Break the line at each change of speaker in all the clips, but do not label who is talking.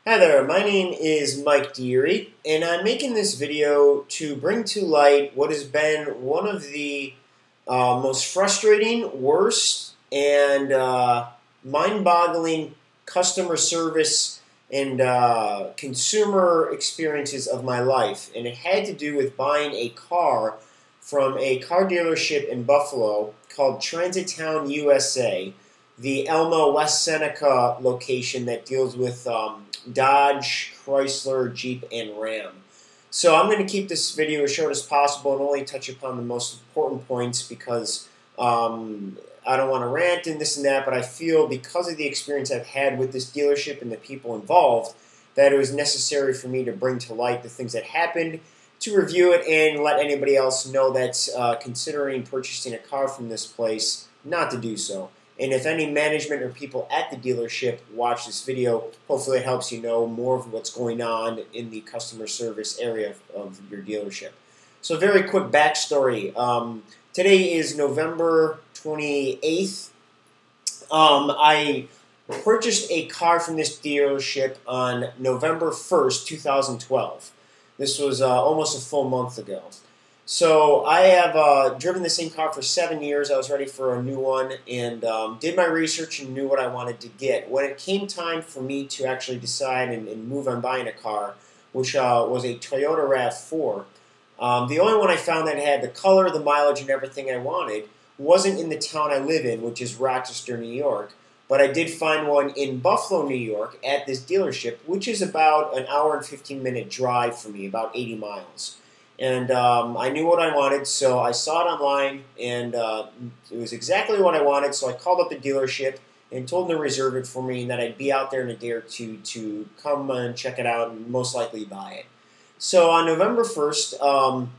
Hi there, my name is Mike Deary, and I'm making this video to bring to light what has been one of the most frustrating, worst, and mind-boggling customer service and consumer experiences of my life. And it had to do with buying a car from a car dealership in Buffalo called Transittowne USA, the Elmo, West Seneca location that deals with Dodge, Chrysler, Jeep, and Ram. So I'm going to keep this video as short as possible and only touch upon the most important points because I don't want to rant and this and that, but I feel because of the experience I've had with this dealership and the people involved that it was necessary for me to bring to light the things that happened, to review it, and let anybody else know that's considering purchasing a car from this place not to do so. And if any management or people at the dealership watch this video, hopefully it helps you know more of what's going on in the customer service area of your dealership. So very quick backstory. Today is November 28th. I purchased a car from this dealership on November 1st, 2012. This was almost a full month ago. So I have driven the same car for 7 years. I was ready for a new one and did my research and knew what I wanted to get. When it came time for me to actually decide and move on buying a car, which was a Toyota RAV4, the only one I found that had the color, the mileage, and everything I wanted wasn't in the town I live in, which is Rochester, New York. But I did find one in Buffalo, New York at this dealership, which is about an hour and 15-minute drive for me, about 80 miles. And I knew what I wanted, so I saw it online, and it was exactly what I wanted, so I called up the dealership and told them to reserve it for me and that I'd be out there in a day or two to come and check it out and most likely buy it. So on November 1st,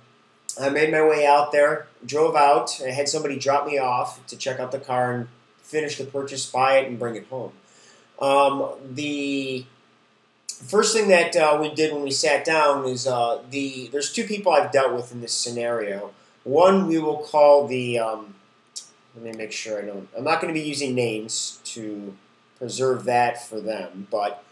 I made my way out there, drove out, I had somebody drop me off to check out the car and finish the purchase, buy it, and bring it home. The first thing that we did when we sat down is there's two people I've dealt with in this scenario. One we will call the, let me make sure I'm not going to be using names to preserve that for them, but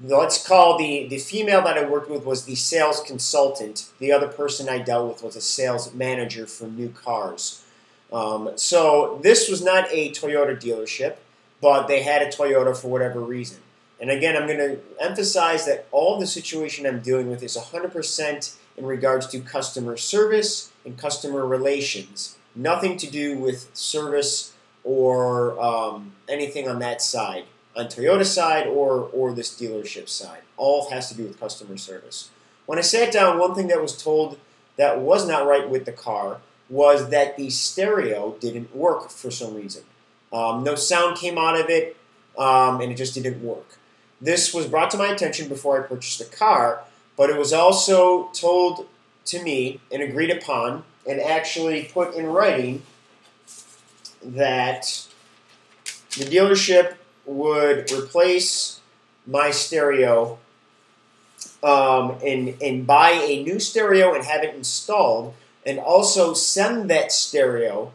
let's call the female that I worked with was the sales consultant. The other person I dealt with was a sales manager for new cars. So this was not a Toyota dealership, but they had a Toyota for whatever reason. And again, I'm going to emphasize that all the situation I'm dealing with is 100% in regards to customer service and customer relations. Nothing to do with service or anything on that side, on Toyota's side or this dealership side. All has to do with customer service. When I sat down, one thing that was told that was not right with the car was that the stereo didn't work for some reason. No sound came out of it, and it just didn't work. This was brought to my attention before I purchased the car, but it was also told to me and agreed upon and actually put in writing that the dealership would replace my stereo and buy a new stereo and have it installed, and also send that stereo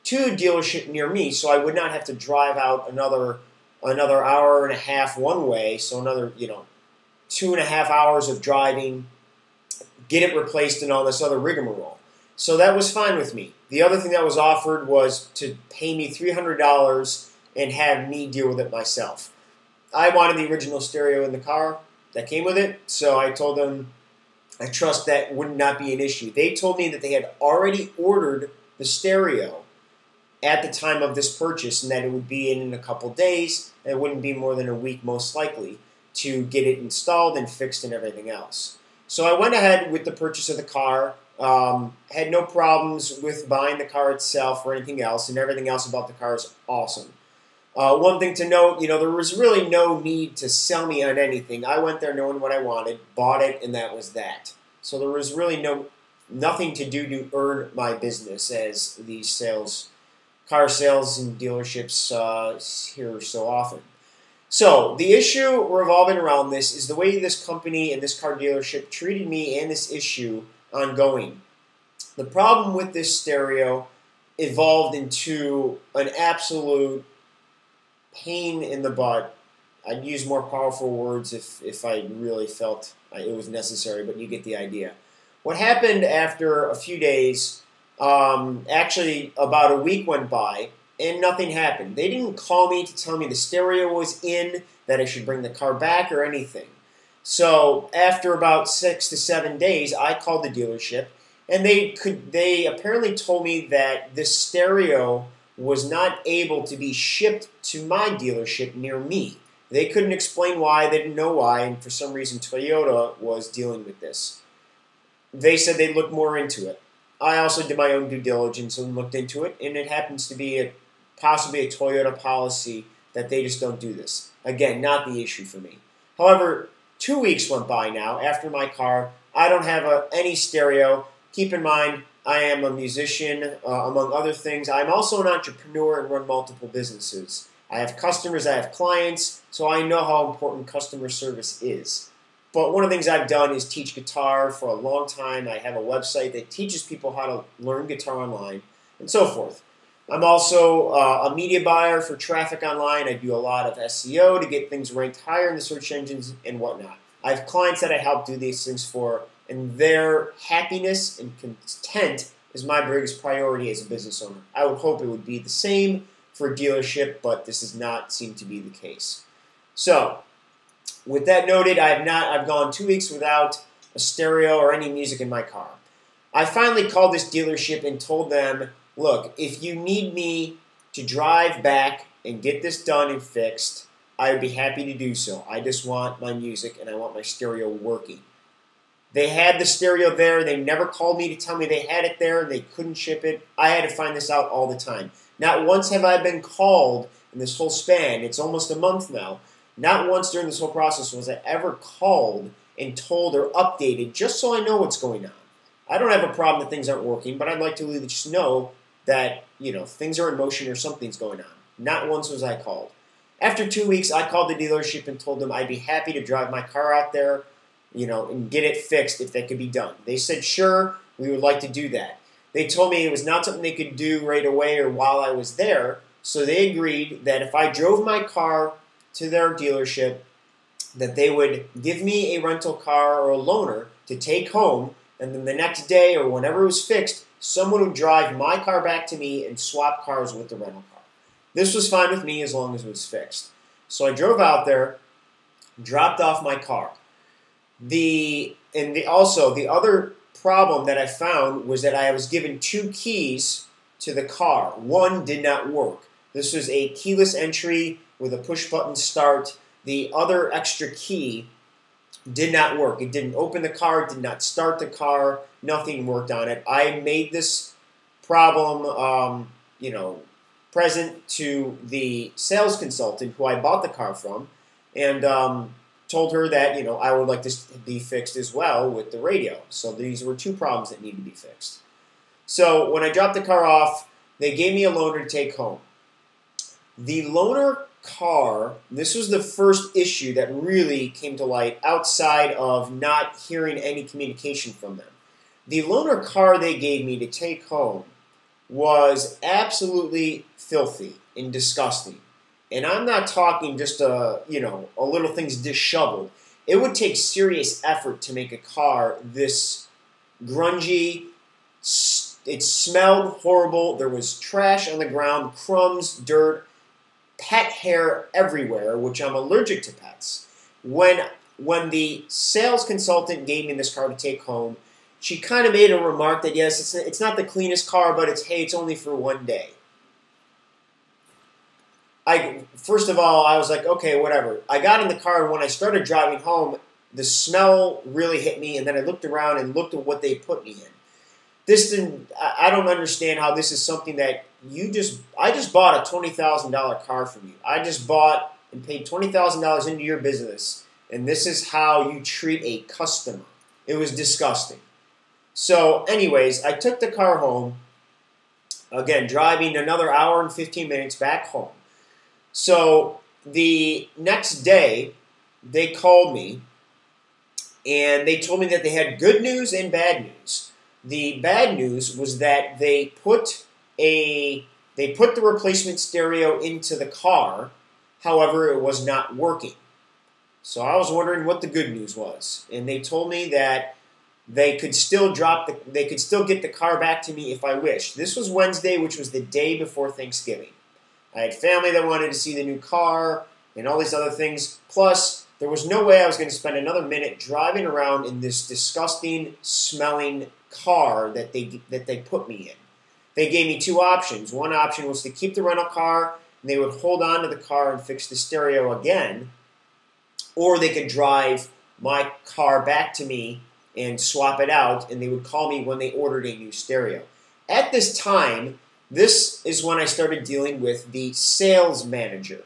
to a dealership near me so I would not have to drive out another hour and a half one way, so another 2.5 hours of driving, get it replaced and all this other rigmarole. So that was fine with me. The other thing that was offered was to pay me $300 and have me deal with it myself. I wanted the original stereo in the car that came with it, so I told them I trust that would not be an issue. They told me that they had already ordered the stereo at the time of this purchase and that it would be in a couple days, and it wouldn't be more than a week most likely to get it installed and fixed and everything else. So I went ahead with the purchase of the car, had no problems with buying the car itself or anything else, and everything else about the car is awesome. One thing to note, there was really no need to sell me on anything. I went there knowing what I wanted, bought it, and that was that. So there was really nothing to do to earn my business as these car sales and dealerships hear so often. So the issue revolving around this is the way this company and this car dealership treated me and this issue ongoing. The problem with this stereo evolved into an absolute pain in the butt I'd use more powerful words if I really felt it was necessary, but you get the idea. What happened after a few days, actually about a week went by, and nothing happened. They didn't call me to tell me the stereo was in, that I should bring the car back or anything. So after about 6 to 7 days, I called the dealership, and they apparently told me that this stereo was not able to be shipped to my dealership near me. They couldn't explain why, they didn't know why, and for some reason Toyota was dealing with this. They said they'd look more into it. I also did my own due diligence and looked into it, and it happens to be possibly a Toyota policy that they just don't do this. Again, not the issue for me. However, 2 weeks went by now after my car. I don't have any stereo. Keep in mind, I am a musician, among other things. I'm also an entrepreneur and run multiple businesses. I have customers, I have clients, so I know how important customer service is. But one of the things I've done is teach guitar for a long time. I have a website that teaches people how to learn guitar online, and so forth. I'm also a media buyer for traffic online. I do a lot of SEO to get things ranked higher in the search engines and whatnot. I have clients that I help do these things for, and their happiness and content is my biggest priority as a business owner. I would hope it would be the same for a dealership, but this does not seem to be the case. So, with that noted, I've gone 2 weeks without a stereo or any music in my car. I finally called this dealership and told them, look, if you need me to drive back and get this done and fixed, I would be happy to do so. I just want my music and I want my stereo working. They had the stereo there. They never called me to tell me they had it there and they couldn't ship it. I had to find this out all the time. Not once have I been called in this whole span. It's almost a month now. Not once during this whole process was I ever called and told or updated just so I know what's going on. I don't have a problem that things aren't working, but I'd like to just know that, things are in motion or something's going on. Not once was I called. After 2 weeks, I called the dealership and told them I'd be happy to drive my car out there, and get it fixed if that could be done. They said, sure, we would like to do that. They told me it was not something they could do right away or while I was there, so they agreed that if I drove my car to their dealership, that they would give me a rental car or a loaner to take home, and then the next day or whenever it was fixed, someone would drive my car back to me and swap cars with the rental car. This was fine with me as long as it was fixed. So I drove out there, dropped off my car. The other problem that I found was that I was given 2 keys to the car. One did not work. This was a keyless entry with a push-button start. The other extra key did not work. It didn't open the car, it did not start the car, nothing worked on it. I made this problem, present to the sales consultant who I bought the car from, and told her that, I would like this to be fixed as well with the radio. So these were 2 problems that needed to be fixed. So when I dropped the car off, they gave me a loaner to take home. The loaner car, this was the first issue that really came to light outside of not hearing any communication from them. The loaner car they gave me to take home was absolutely filthy and disgusting. And I'm not talking just a little things disheveled. It would take serious effort to make a car this grungy. It smelled horrible. There was trash on the ground, crumbs, dirt, pet hair everywhere, which I'm allergic to pets. When the sales consultant gave me this car to take home, she kind of made a remark that, yes, it's not the cleanest car, but it's only for one day. First of all, I was like, okay, whatever. I got in the car, and when I started driving home, the smell really hit me, and then I looked around and looked at what they put me in. I don't understand how this is something that I just bought a $20,000 car from you. I just bought and paid $20,000 into your business, and this is how you treat a customer. It was disgusting. So anyways, I took the car home, again, driving another hour and 15 minutes back home. So the next day, they called me, and they told me that they had good news and bad news. The bad news was that they put the replacement stereo into the car. However, it was not working. So I was wondering what the good news was, and they told me that they could still get the car back to me if I wished. This was Wednesday, which was the day before Thanksgiving. I had family that wanted to see the new car and all these other things. Plus, there was no way I was going to spend another minute driving around in this disgusting smelling car that they put me in. They gave me two options. One option was to keep the rental car, and they would hold on to the car and fix the stereo again, or they could drive my car back to me and swap it out, and they would call me when they ordered a new stereo. At this time, this is when I started dealing with the sales manager,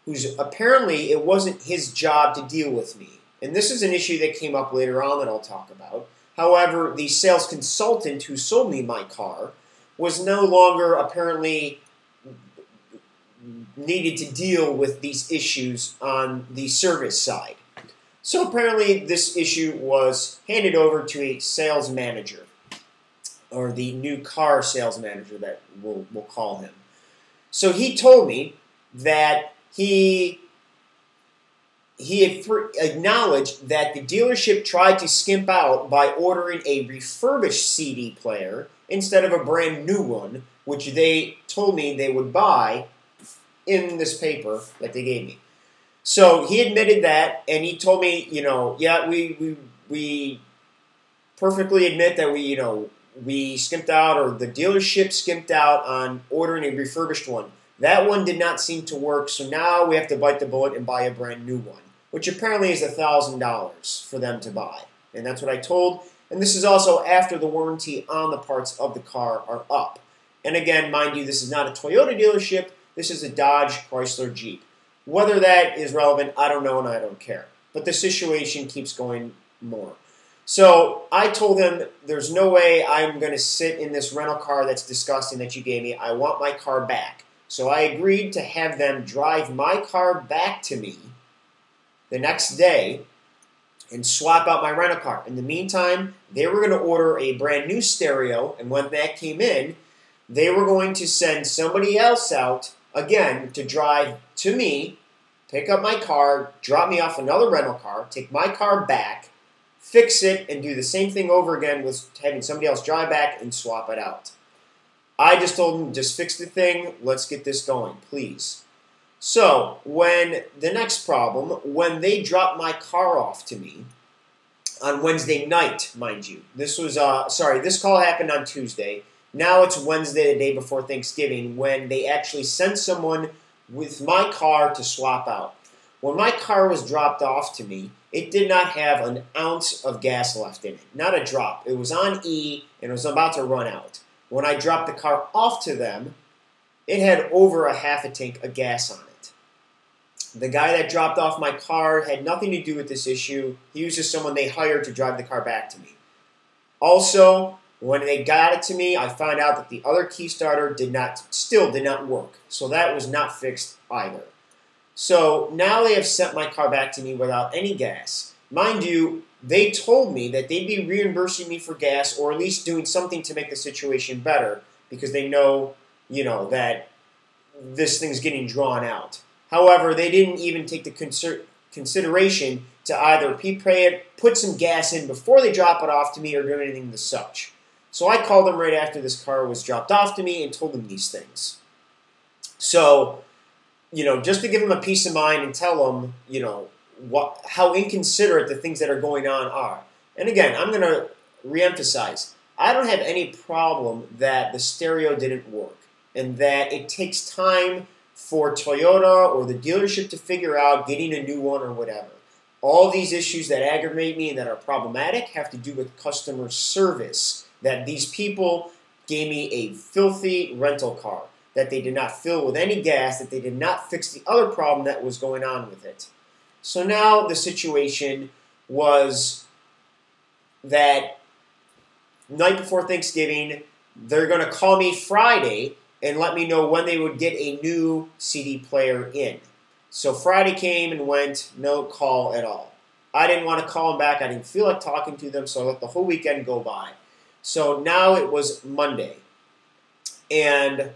who's apparently it wasn't his job to deal with me. And this is an issue that came up later on that I'll talk about. However, the sales consultant who sold me my car was no longer apparently needed to deal with these issues on the service side. So apparently this issue was handed over to a sales manager, or the new car sales manager that we'll call him. So he told me that he had acknowledged that the dealership tried to skimp out by ordering a refurbished CD player instead of a brand new one, which they told me they would buy in this paper that they gave me. So he admitted that, and he told me, yeah, we perfectly admit that we skimped out, or the dealership skimped out on ordering a refurbished one. That one did not seem to work, so now we have to bite the bullet and buy a brand new one, which apparently is $1,000 for them to buy. And that's what I told. And this is also after the warranty on the parts of the car are up. And again, mind you, this is not a Toyota dealership. This is a Dodge, Chrysler, Jeep. Whether that is relevant, I don't know, and I don't care. But the situation keeps going more. So I told them, there's no way I'm going to sit in this rental car that's disgusting that you gave me. I want my car back. So I agreed to have them drive my car back to me the next day and swap out my rental car. In the meantime, they were going to order a brand new stereo, and when that came in, they were going to send somebody else out, again, to drive to me, pick up my car, drop me off another rental car, take my car back, fix it, and do the same thing over again with having somebody else drive back and swap it out. I just told them, just fix the thing, let's get this going, please. So, when they dropped my car off to me, on Wednesday night, mind you, this call happened on Tuesday. Now it's Wednesday, the day before Thanksgiving, when they actually sent someone with my car to swap out. When my car was dropped off to me, it did not have an ounce of gas left in it. Not a drop. It was on E, and it was about to run out. When I dropped the car off to them, it had over a half a tank of gas on it. The guy that dropped off my car had nothing to do with this issue. He was just someone they hired to drive the car back to me. Also, when they got it to me, I found out that the other key starter still did not work. So that was not fixed either. So now they have sent my car back to me without any gas. Mind you, they told me that they'd be reimbursing me for gas, or at least doing something to make the situation better, because they know, that this thing's getting drawn out. However, they didn't even take the consideration to either prepay it, put some gas in before they drop it off to me, or do anything as such. So I called them right after this car was dropped off to me and told them these things. So, just to give them a peace of mind and tell them, how inconsiderate the things that are going on are. And again, I'm going to reemphasize, I don't have any problem that the stereo didn't work, and that it takes time for Toyota or the dealership to figure out getting a new one or whatever. All these issues that aggravate me and that are problematic have to do with customer service, that these people gave me a filthy rental car, that they did not fill with any gas, that they did not fix the other problem that was going on with it. So now the situation was that night before Thanksgiving, they're going to call me Friday and let me know when they would get a new CD player in. So Friday came and went, no call at all. I didn't want to call them back. I didn't feel like talking to them, so I let the whole weekend go by. So now it was Monday. And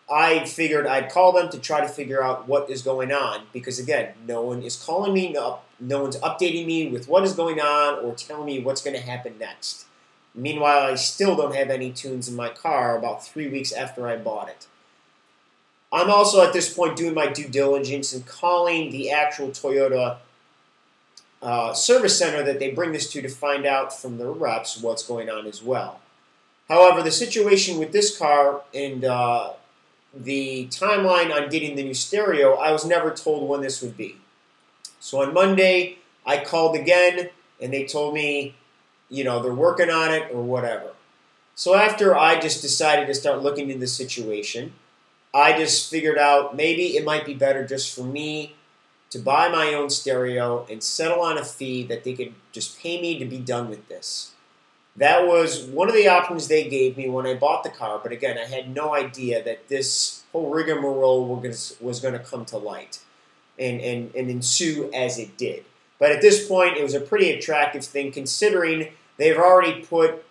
I figured I'd call them to try to figure out what is going on because, again, no one is calling me, no one's updating me with what is going on or telling me what's going to happen next. Meanwhile, I still don't have any tunes in my car about 3 weeks after I bought it. I'm also at this point doing my due diligence and calling the actual Toyota service center that they bring this to find out from their reps what's going on as well. However, the situation with this car and the timeline on getting the new stereo, I was never told when this would be. So on Monday, I called again, and they told me, they're working on it or whatever. So after I just decided to start looking into the situation, I just figured out maybe it might be better just for me to buy my own stereo and settle on a fee that they could just pay me to be done with this. That was one of the options they gave me when I bought the car, but again, I had no idea that this whole rigmarole was going to come to light and ensue as it did. But at this point, it was a pretty attractive thing considering they've already put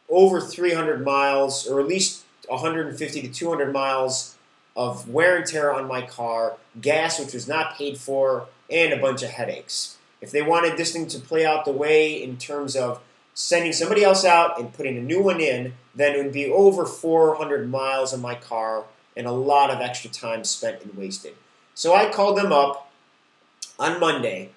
over 300 miles, or at least 150 to 200 miles of wear and tear on my car, gas which was not paid for, and a bunch of headaches. If they wanted this thing to play out the way in terms of sending somebody else out and putting a new one in, then it would be over 400 miles on my car and a lot of extra time spent and wasted. So I called them up on Monday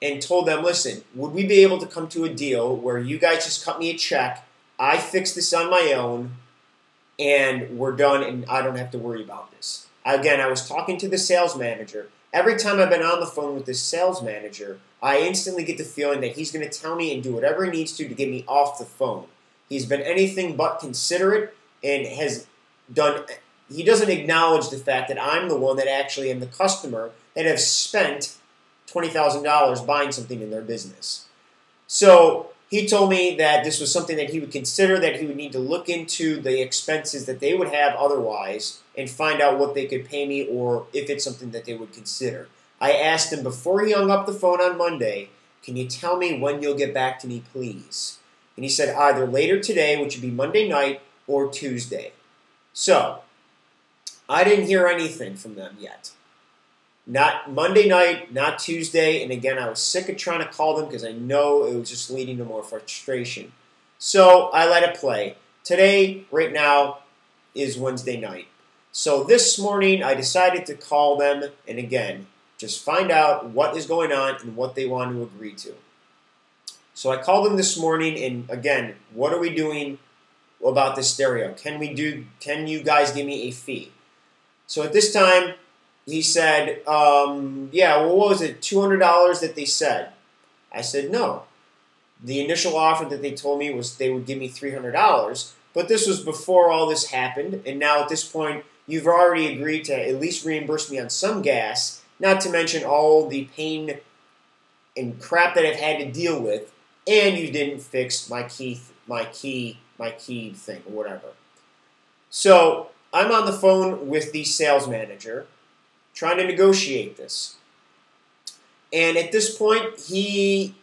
and told them, listen, would we be able to come to a deal where you guys just cut me a check, I fix this on my own, and we're done and I don't have to worry about this. Again, I was talking to the sales manager. Every time I've been on the phone with this sales manager, I instantly get the feeling that he's going to tell me and do whatever he needs to get me off the phone. He's been anything but considerate and he doesn't acknowledge the fact that I'm the one that actually am the customer that have spent $20,000 buying something in their business. So he told me that this was something that he would consider, that he would need to look into the expenses that they would have otherwise and find out what they could pay me or if it's something that they would consider. I asked him before he hung up the phone on Monday, can you tell me when you'll get back to me, please? And he said either later today, which would be Monday night, or Tuesday. So, I didn't hear anything from them yet. Not Monday night, not Tuesday, and again, I was sick of trying to call them because I know it was just leading to more frustration. So, I let it play. Today, right now, is Wednesday night. So this morning, I decided to call them, and again, just find out what is going on and what they want to agree to. So I called them this morning, and again, what are we doing about this stereo? Can you guys give me a fee? So at this time, he said, yeah, well, what was it, $200 that they said? I said, no. The initial offer that they told me was they would give me $300, but this was before all this happened, and now at this point, you've already agreed to at least reimburse me on some gas, not to mention all the pain and crap that I've had to deal with, and you didn't fix my key thing or whatever. So I'm on the phone with the sales manager trying to negotiate this. And at this point, he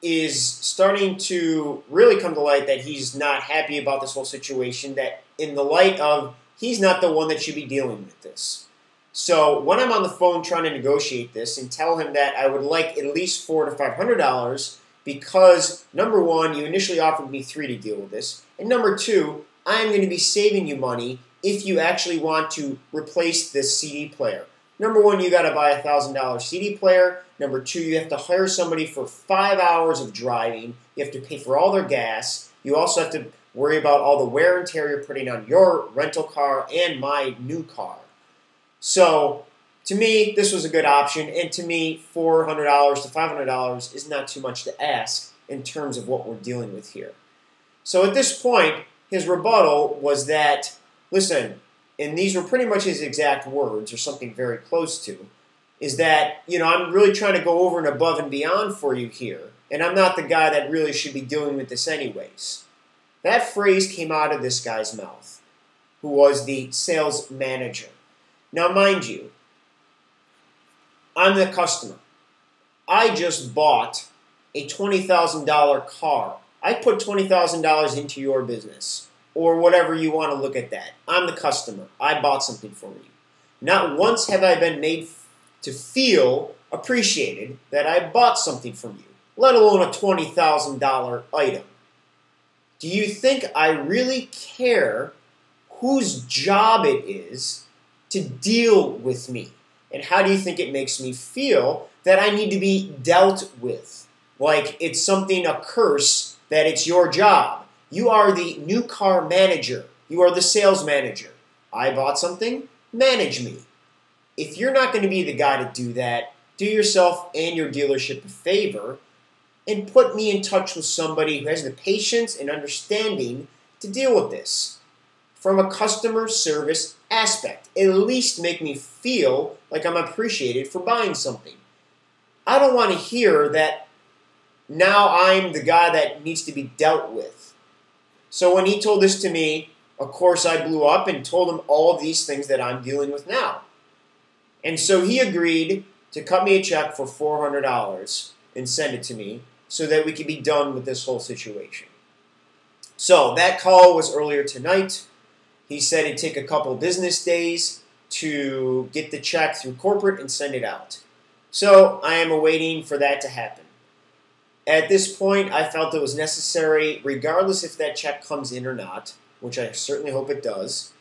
is starting to really come to light that he's not happy about this whole situation, that in the light of he's not the one that should be dealing with this. So when I'm on the phone trying to negotiate this and tell him that I would like at least $400 to $500 because, number one, you initially offered me $300 to deal with this, and number two, I am going to be saving you money if you actually want to replace this CD player. Number one, you got to buy a $1,000 CD player. Number two, you have to hire somebody for 5 hours of driving. You have to pay for all their gas. You also have to worry about all the wear and tear you're putting on your rental car and my new car. So, to me, this was a good option, and to me, $400 to $500 is not too much to ask in terms of what we're dealing with here. So at this point, his rebuttal was that, listen, and these were pretty much his exact words, or something very close to, is that, I'm really trying to go over and above and beyond for you here, and I'm not the guy that really should be dealing with this anyways. That phrase came out of this guy's mouth, who was the sales manager. Now, mind you, I'm the customer. I just bought a $20,000 car. I put $20,000 into your business. or whatever you want to look at that. I'm the customer. I bought something from you. Not once have I been made to feel appreciated that I bought something from you, let alone a $20,000 item. Do you think I really care whose job it is to deal with me? And how do you think it makes me feel that I need to be dealt with? Like it's something, a curse, that it's your job. You are the new car manager. You are the sales manager. I bought something, manage me. If you're not going to be the guy to do that, do yourself and your dealership a favor and put me in touch with somebody who has the patience and understanding to deal with this from a customer service aspect. At least make me feel like I'm appreciated for buying something. I don't want to hear that now I'm the guy that needs to be dealt with. So when he told this to me, of course I blew up and told him all of these things that I'm dealing with now. And so he agreed to cut me a check for $400 and send it to me so that we could be done with this whole situation. So that call was earlier tonight. He said it'd take a couple business days to get the check through corporate and send it out. So I am awaiting for that to happen. At this point, I felt it was necessary, regardless if that check comes in or not, which I certainly hope it does.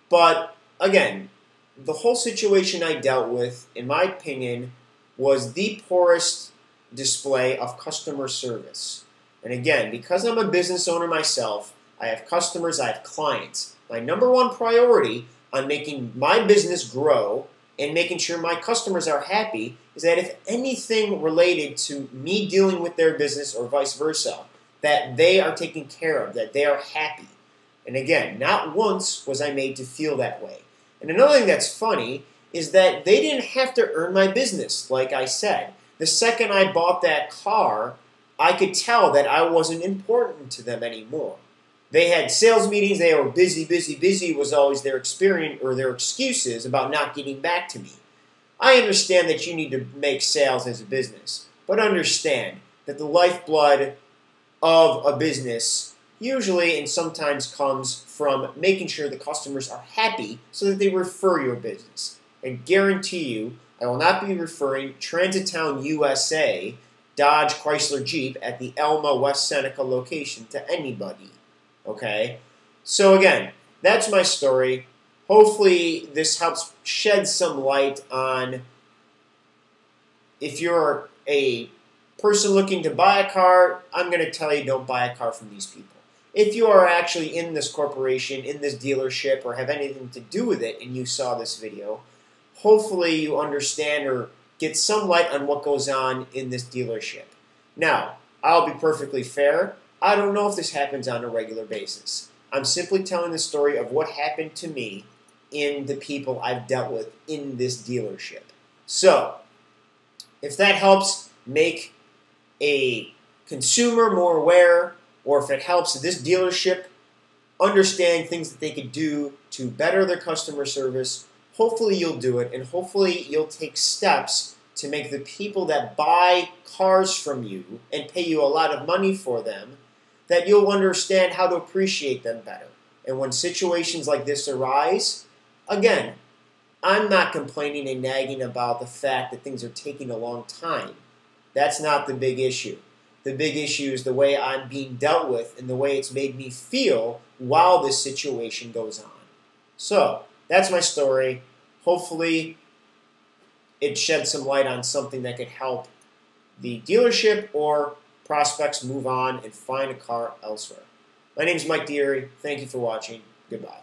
But again, the whole situation I dealt with, in my opinion, was the poorest display of customer service. And again, because I'm a business owner myself, I have customers, I have clients. My number one priority on making my business grow and making sure my customers are happy is that if anything related to me dealing with their business or vice versa, that they are taken care of, that they are happy. And again, not once was I made to feel that way. And another thing that's funny is that they didn't have to earn my business, like I said. The second I bought that car, I could tell that I wasn't important to them anymore. They had sales meetings, they were busy, busy, busy was always their experience or their excuses about not getting back to me. I understand that you need to make sales as a business, but understand that the lifeblood of a business usually and sometimes comes from making sure the customers are happy so that they refer your business. And guarantee you, I will not be referring Transittowne USA, Dodge Chrysler Jeep at the Elma West Seneca location to anybody. Okay? So again, that's my story. Hopefully this helps shed some light on if you're a person looking to buy a car, I'm going to tell you don't buy a car from these people. If you are actually in this corporation, in this dealership, or have anything to do with it and you saw this video, hopefully you understand or get some light on what goes on in this dealership. Now, I'll be perfectly fair. I don't know if this happens on a regular basis. I'm simply telling the story of what happened to me in the people I've dealt with in this dealership. So, if that helps make a consumer more aware, or if it helps this dealership understand things that they could do to better their customer service, hopefully you'll do it, and hopefully you'll take steps to make the people that buy cars from you and pay you a lot of money for them, that you'll understand how to appreciate them better. And when situations like this arise, again, I'm not complaining and nagging about the fact that things are taking a long time. That's not the big issue. The big issue is the way I'm being dealt with and the way it's made me feel while this situation goes on. So, that's my story. Hopefully, it sheds some light on something that could help the dealership or prospects move on and find a car elsewhere. My name is Mike Deary. Thank you for watching. Goodbye.